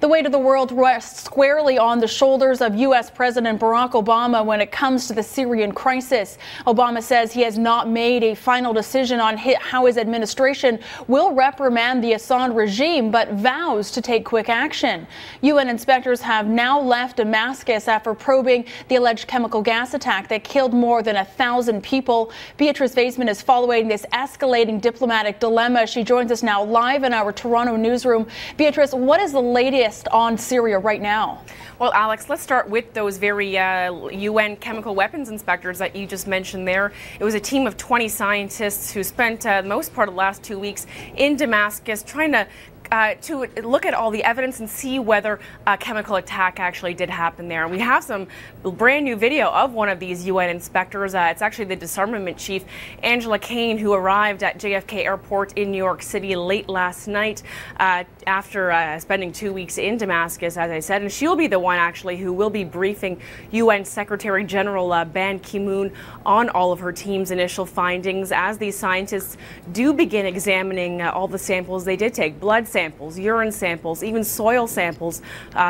The weight of the world rests squarely on the shoulders of U.S. President Barack Obama when it comes to the Syrian crisis. Obama says he has not made a final decision on how his administration will reprimand the Assad regime, but vows to take quick action. UN inspectors have now left Damascus after probing the alleged chemical gas attack that killed more than 1,000 people. Beatrice Vaisman is following this escalating diplomatic dilemma. She joins us now live in our Toronto newsroom. Beatrice, what is the latest on Syria right now? Well, Alex, let's start with those very UN chemical weapons inspectors that you just mentioned there. It was a team of 20 scientists who spent the most part of the last 2 weeks in Damascus trying to look at all the evidence and see whether a chemical attack actually did happen there. We have some brand new video of one of these UN inspectors. It's actually the disarmament chief, Angela Kane, who arrived at JFK Airport in New York City late last night after spending 2 weeks in Damascus, as I said. And she'll be the one actually who will be briefing UN Secretary General Ban Ki-moon on all of her team's initial findings as these scientists do begin examining all the samples they did take, blood samples, urine samples, even soil samples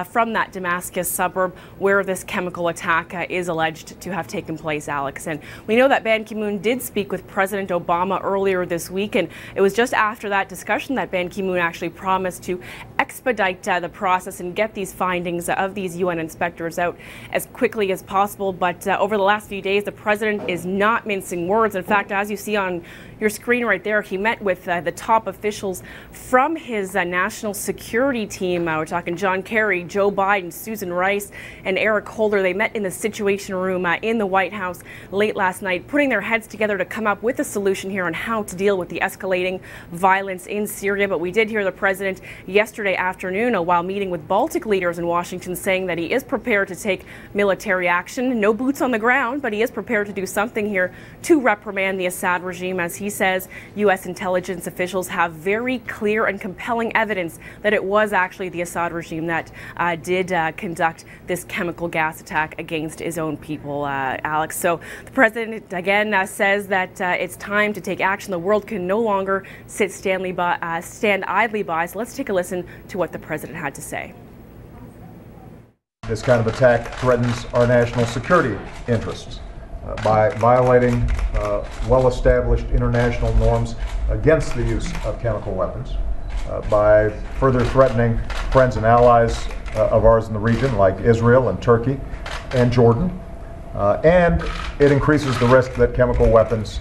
from that Damascus suburb where this chemical attack is alleged to have taken place, Alex. And we know that Ban Ki-moon did speak with President Obama earlier this week, and it was just after that discussion that Ban Ki-moon actually promised to expedite the process and get these findings of these UN inspectors out as quickly as possible. But over the last few days, the president is not mincing words. In fact, as you see on your screen right there, he met with the top officials from his national security team. We're talking John Kerry, Joe Biden, Susan Rice, and Eric Holder. They met in the Situation Room in the White House late last night, putting their heads together to come up with a solution here on how to deal with the escalating violence in Syria. But we did hear the president yesterday afternoon while meeting with Baltic leaders in Washington saying that he is prepared to take military action. No boots on the ground, but he is prepared to do something here to reprimand the Assad regime. As he says, U.S. intelligence officials have very clear and compelling evidence that it was actually the Assad regime that did conduct this chemical gas attack against his own people, Alex. So the president again says that it's time to take action. The world can no longer stand idly by. So let's take a listen to what the president had to say. This kind of attack threatens our national security interests by violating well-established international norms against the use of chemical weapons, by further threatening friends and allies of ours in the region like Israel and Turkey and Jordan, and it increases the risk that chemical weapons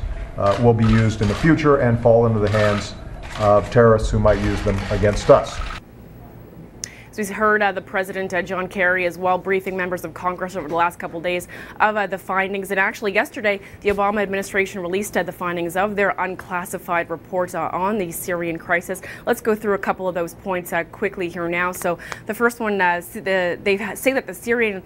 will be used in the future and fall into the hands of terrorists who might use them against us. So we've heard the President, John Kerry, as well, briefing members of Congress over the last couple of days of the findings. And actually yesterday, the Obama administration released the findings of their unclassified report on the Syrian crisis. Let's go through a couple of those points quickly here now. So the first one, they say that the Syrian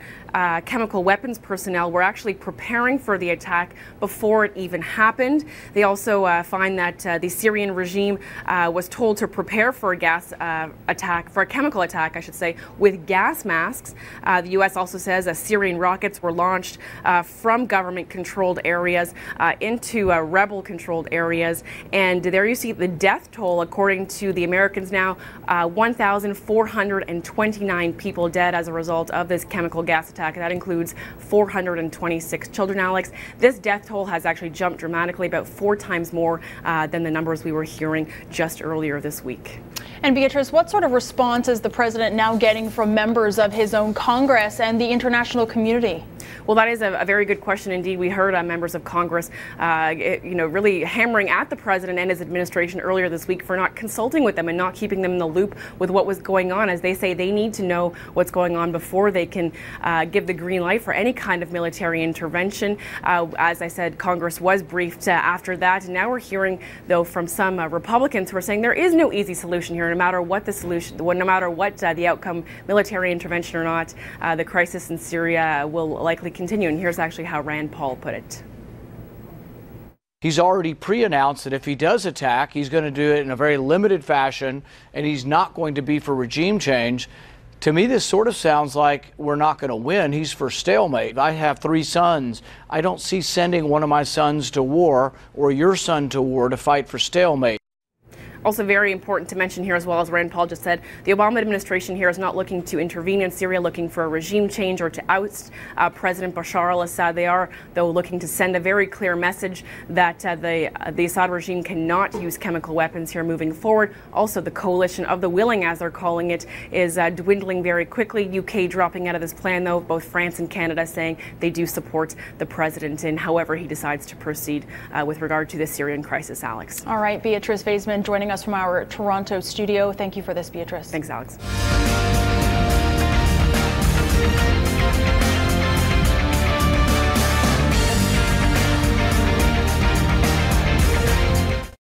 chemical weapons personnel were actually preparing for the attack before it even happened. They also find that the Syrian regime was told to prepare for a chemical attack, I should say, with gas masks. The U.S. also says Syrian rockets were launched from government-controlled areas into rebel-controlled areas. And there you see the death toll, according to the Americans now, 1,429 people dead as a result of this chemical gas attack. That includes 426 children, Alex. This death toll has actually jumped dramatically, about 4 times more than the numbers we were hearing just earlier this week. And Beatrice, what sort of response is the president now getting from members of his own Congress and the international community? Well, that is a very good question indeed. We heard members of Congress, really hammering at the president and his administration earlier this week for not consulting with them and not keeping them in the loop with what was going on. As they say, they need to know what's going on before they can give the green light for any kind of military intervention. As I said, Congress was briefed after that. And now we're hearing, though, from some Republicans who are saying there is no easy solution here, no matter what the solution, no matter what the outcome, military intervention or not, the crisis in Syria will likely continue. And here's actually how Rand Paul put it. He's already pre-announced that if he does attack, he's going to do it in a very limited fashion, and he's not going to be for regime change. To me, this sort of sounds like we're not going to win. He's for stalemate. I have 3 sons. I don't see sending one of my sons to war or your son to war to fight for stalemate. Also very important to mention here, as well as Rand Paul just said, the Obama administration here is not looking to intervene in Syria, looking for a regime change or to oust President Bashar al-Assad. They are, though, looking to send a very clear message that the Assad regime cannot use chemical weapons here moving forward. Also, the coalition of the willing, as they're calling it, is dwindling very quickly. UK dropping out of this plan, though, both France and Canada saying they do support the president in however he decides to proceed with regard to the Syrian crisis, Alex. All right, Beatrice Vaisman joining us from our Toronto studio. Thank you for this, Beatrice. Thanks, Alex.